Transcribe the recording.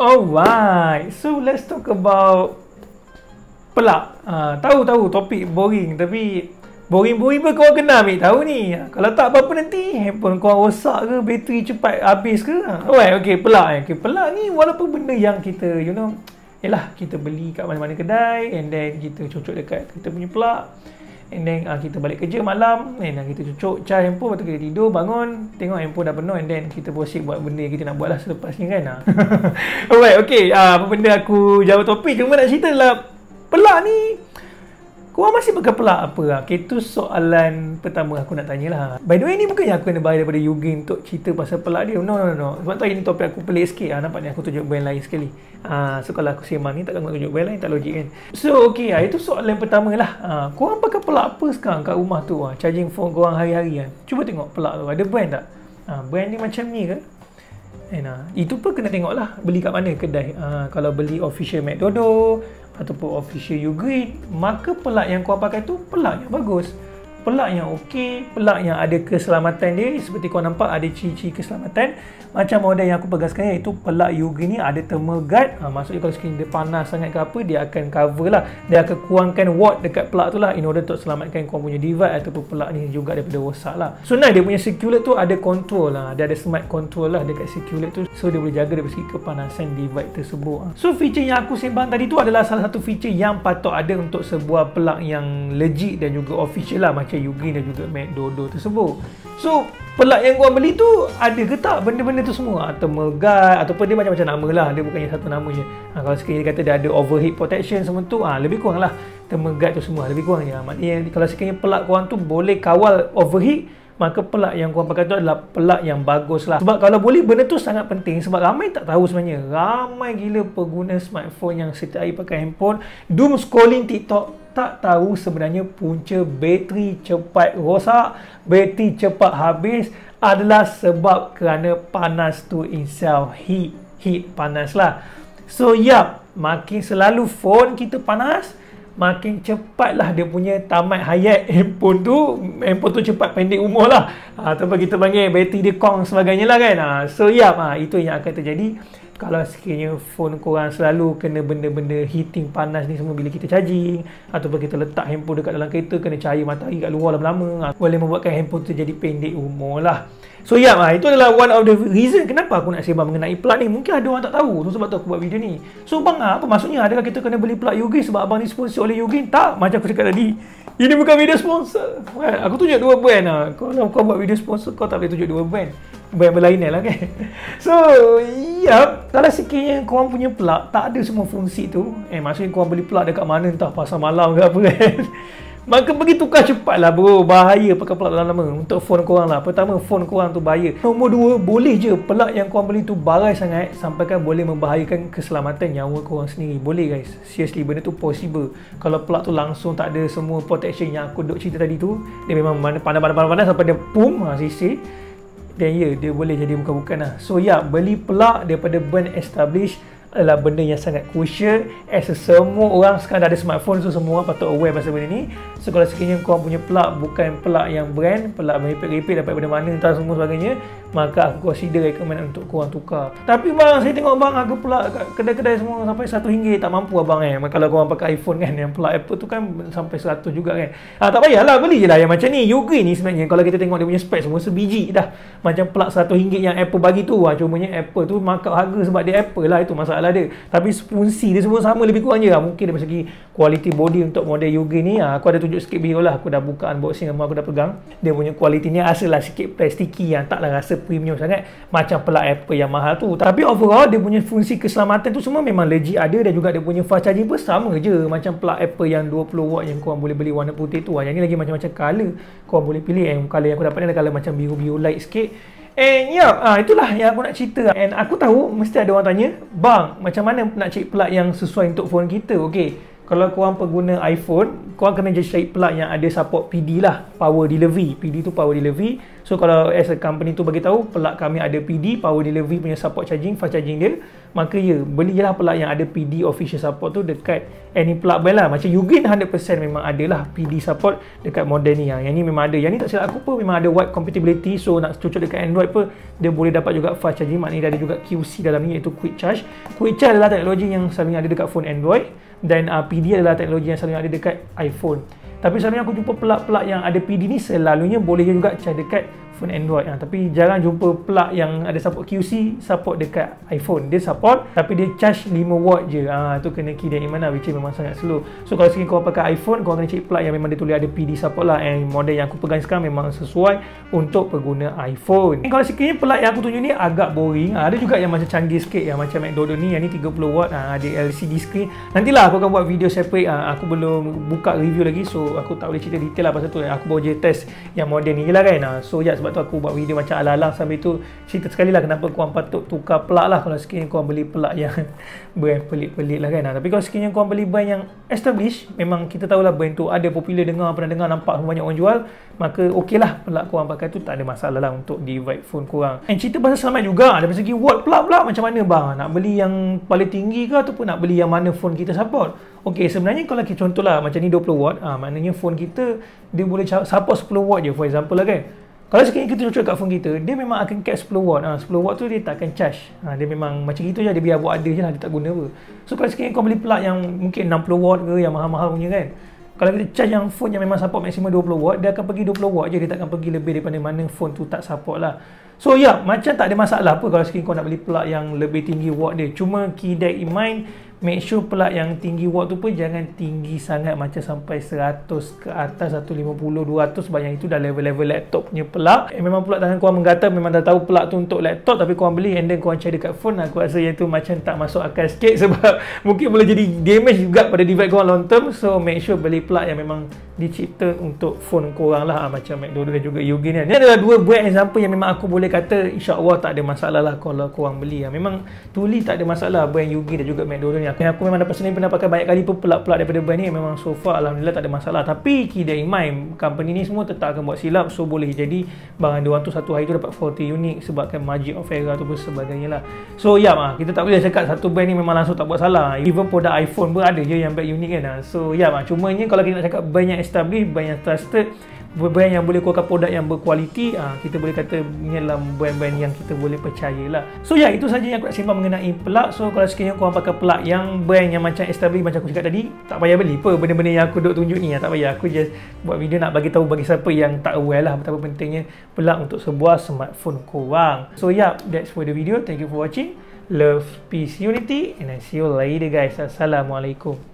Alright, so let's talk about pelak. Tahu topik boring, tapi boring-boring pun korang kena ambil tahu ni. Kalau tak apa-apa nanti handphone korang rosak ke, bateri cepat habis ke. Alright, okay, pelak. Okay, pelak ni walaupun benda yang kita, yalah, kita beli kat mana-mana kedai, and then kita cocok dekat kita punya pelak, and then kita balik kerja malam, and then kita cocok charge handphone, lepas tu kita tidur, bangun, tengok handphone dah penuh, and then kita proceed buat benda yang kita nak buat lah selepas ni kan. Alright, okay, apa benda aku jawab topik, cuma nak cerita lah pelak ni, korang masih pakai pelak apa? Okay, tu soalan pertama aku nak tanya lah. By the way, ni bukannya aku kena bayar daripada Yugin untuk cerita pasal pelak dia. No. Sebab tu hari ni topik aku pelik sikit. Nampak ni aku tunjuk brand lain sekali. So kalau aku sembang ni takkan aku tunjuk brand lain, tak logik kan. So okay, itu soalan pertama lah. Korang pakai pelak apa sekarang kat rumah tu? Charging phone korang hari-hari kan. Cuba tengok pelak tu, ada brand tak? Brand ni macam ni ke? Itu pun kena tengok lah beli kat mana kedai. Kalau beli official McDodo ataupun official Ugreen, maka pelak yang korang pakai tu pelak yang bagus, pelak yang okey, pelak yang ada keselamatan dia. Seperti korang nampak ada ciri-ciri keselamatan. Macam model yang aku pegang sekarang, iaitu pelak Ugreen ni ada thermal guard. Maksudnya kalau sekiranya dia panas sangat ke apa, dia akan cover lah, dia akan kurangkan watt dekat pelak tu lah, in order untuk selamatkan korang punya device ataupun pelak ni juga daripada rosak lah. So dia punya circulat tu ada control lah, dia ada smart control lah dekat circulat tu, so dia boleh jaga dari segi kepanasan device tersebut. So feature yang aku sembang tadi tu adalah salah satu feature yang patut ada untuk sebuah pelak yang legit dan juga official lah, macam Ugreen dan juga McDodo tersebut. So pelak yang korang beli tu ada ke tak benda-benda tu semua? Thermal guard ataupun dia macam-macam nama lah, dia bukannya satu nama je. Kalau sekiranya kata dia ada overheat protection semua tu, lebih kurang lah thermal guard tu semua, lebih kurang je. Maknanya kalau sekiranya pelak korang tu boleh kawal overheat, maka pelak yang korang pakai tu adalah pelak yang bagus lah. Sebab kalau boleh, benda tu sangat penting. Sebab ramai tak tahu sebenarnya, ramai gila pengguna smartphone yang setiap hari pakai handphone, doom scrolling TikTok, tak tahu sebenarnya punca bateri cepat rosak, bateri cepat habis adalah sebab kerana panas tu itself. Heat panas lah. So makin selalu phone kita panas, makin cepatlah dia punya tamat hayat handphone tu cepat pendek umur lah. Ataupun kita panggil bateri dia kong sebagainya lah kan. So itu yang akan terjadi kalau sekiranya phone korang selalu kena benda-benda heating panas ni semua bila kita charging, ataupun kita letak handphone dekat dalam kereta, kena cahaya matahari kat luar lama-lama, boleh membuatkan handphone tu jadi pendek umur lah. So itu adalah one of the reason kenapa aku nak sembang mengenai pelak ni. Mungkin ada orang tak tahu, tu sebab tu aku buat video ni. So bang, apa maksudnya? Adakah kita kena beli pelak Ugreen sebab abang ni sponsor oleh Ugreen? Tak, macam aku cakap tadi, ini bukan video sponsor. Aku tunjuk dua brand. Kalau kau buat video sponsor, kau tak boleh tunjuk dua brand berlainan lah kan. So kalau sekiranya korang punya pelak tak ada semua fungsi tu, maksudnya korang beli pelak dekat mana, entah pasar malam ke apa kan, maka pergi tukar cepat lah bro. Bahaya pakai pelak lama-lama untuk phone korang lah. Pertama, phone korang tu bahaya. Nombor dua, boleh je pelak yang korang beli tu barai sangat sampaikan boleh membahayakan keselamatan nyawa korang sendiri. Boleh guys, seriously, benda tu possible. Kalau pelak tu langsung tak ada semua protection yang aku duk cerita tadi tu, dia memang panas sampai dia pum, sisi, dan dia boleh jadi bukan-bukan lah. So beli pelak daripada brand established adalah benda yang sangat crucial. Semua orang sekarang dah ada smartphone, so semua orang patut aware pasal benda ni. So kalau sekiranya korang punya pelak bukan pelak yang brand, pelak meripik-ripik dapat daripada mana entah semua sebagainya, maka aku consider recommend untuk korang tukar. Tapi bang, saya tengok bang harga pelak kat kedai-kedai semua sampai RM1, tak mampu abang Kalau korang pakai iPhone kan, yang pelak Apple tu kan sampai 100 juga kan. Tak payahlah, beli je lah yang macam ni. Ugreen ni sebenarnya kalau kita tengok dia punya spek semua sebiji dah. Macam pelak RM1 yang Apple bagi tu, cumanya Apple tu markup harga sebab dia Apple lah, itu masalah dia. Tapi fungsi dia semua sama lebih kurang je lah. Mungkin dari segi quality body untuk model Ugreen ni, aku ada tunjuk sikit video lah, aku dah buka unboxing, aku dah pegang. Dia punya quality ni asalah sikit plastiki, yang taklah rasa premium sangat macam pelak Apple yang mahal tu. Tapi overall dia punya fungsi keselamatan tu semua memang legit ada, dan juga dia punya fast charging pun sama je macam pelak Apple yang 20 watt yang korang boleh beli warna putih tu. Yang ni lagi macam-macam color korang boleh pilih. Color yang aku dapat ni adalah color macam biru-biru light sikit. Itulah yang aku nak cerita. And aku tahu mesti ada orang tanya, bang, macam mana nak cari pelak yang sesuai untuk phone kita? Okay, kalau korang pengguna iPhone, korang kena just cari pelak yang ada support PD lah, power delivery. PD tu power delivery. So kalau as a company tu bagi tahu plug kami ada PD, power delivery punya support charging, fast charging dia, maka ya, belilah plug yang ada PD official support tu dekat any plug brand lah. Macam Ugain 100% memang adalah PD support dekat model ni. Yang ni memang ada. Yang ni tak silap aku pun memang ada wide compatibility, so nak cocok dekat Android pun dia boleh dapat juga fast charging. Maknanya dia ada juga QC dalam ni, iaitu quick charge. Quick charge adalah teknologi yang selalunya ada dekat phone Android, dan PD adalah teknologi yang selalunya ada dekat iPhone. Tapi selalunya aku jumpa plug-plug yang ada PD ni selalunya boleh juga charge dekat phone Android. Tapi jarang jumpa plug yang ada support QC support dekat iPhone. Dia support tapi dia charge 5 watt je. Tu kena key dari mana, which memang sangat slow. So kalau sekiranya kau pakai iPhone, kau kena cari plug yang memang dia tulis ada PD support lah. And model yang aku pegang sekarang memang sesuai untuk pengguna iPhone. Kalau sekiranya plug yang aku tunjuk ni agak boring, ada juga yang macam canggih sikit, yang macam McDonald ni, yang ni 30 watt, ada LCD screen. Nantilah aku akan buat video separate. Aku belum buka review lagi, so aku tak boleh cerita detail lah pasal tu. Aku baru je test yang model ni je lah kan. So ya, sebab tu aku buat video macam ala-ala sambil tu cerita sekali lah kenapa korang patut tukar plug lah kalau sekiranya korang beli plug yang brand pelik-pelik lah kan. Tapi kalau sekiranya korang beli brand yang established, memang kita tahulah brand tu ada popular, pernah dengar, nampak banyak orang jual, maka okey lah plug korang pakai tu, tak ada masalah lah untuk divide phone korang. And cerita pasal selamat juga, dari segi watt plug pula macam mana bang, nak beli yang paling tinggi ke ataupun nak beli yang mana phone kita support? Okey, sebenarnya kalau kita contohlah macam ni 20 watt, maknanya phone kita dia boleh support 10 watt je for example lah kan. Kalau sekiranya kita cocok kat phone kita, dia memang akan cap 10 watt. 10 watt tu dia tak akan charge. Dia memang macam gitu je, dia biar buat ada je lah, dia tak guna apa. So kalau sekiranya kau beli plug yang mungkin 60 watt ke, yang mahal-mahal punya kan, kalau kita charge yang phone yang memang support maksimum 20 watt, dia akan pergi 20 watt je, dia tak akan pergi lebih daripada mana phone tu tak support lah. So ya, macam tak ada masalah apa kalau sekiranya kau nak beli plug yang lebih tinggi watt dia. Cuma keep that in mind, make sure plug yang tinggi watt tu pun jangan tinggi sangat, macam sampai 100 ke atas, 150, 200, sebab yang itu dah level-level laptop punya plug. Memang plug tangan korang menggatal, memang dah tahu plug tu untuk laptop, tapi korang beli and then korang charge dekat phone. Aku rasa yang tu macam tak masuk akal sikit, sebab mungkin boleh jadi damage juga pada device korang long term. So make sure beli plug yang memang dicipta untuk phone korang lah, macam McDonald dan juga Ugain kan. Ini adalah dua brand example yang memang aku boleh kata insya-Allah tak ada masalah lah kalau korang beli. Memang tuli tak ada masalah brand Ugain dan juga McDonald ni. Aku memang personally pernah pakai banyak kali pun plug-plug daripada brand ni, memang so far alhamdulillah tak ada masalah. Tapi keep in mind, company ni semua tetap akan buat silap, so boleh jadi barang diorang tu satu hari tu dapat faulty unit sebabkan margin of error ataupun sebagainya lah. So ya, kita tak boleh cakap satu brand ni memang langsung tak buat salah. Even produk iPhone pun ada je yang bad unit kan. So ya, cuma ni kalau kita nak cakap brand yang established, brand yang trusted, brand yang boleh keluarkan produk yang berkualiti, kita boleh kata ni adalah brand-brand yang kita boleh percayalah. So ya, itu saja yang aku nak simpan mengenai plug. So kalau sekiranya korang pakai plug yang brand yang macam established macam aku cakap tadi, tak payah beli apa benda-benda yang aku duk tunjuk ni, tak payah. Aku just buat video nak bagi tahu bagi siapa yang tak aware lah betapa pentingnya plug untuk sebuah smartphone korang. So ya, that's for the video. Thank you for watching. Love, peace, unity, and I see you later guys. Assalamualaikum.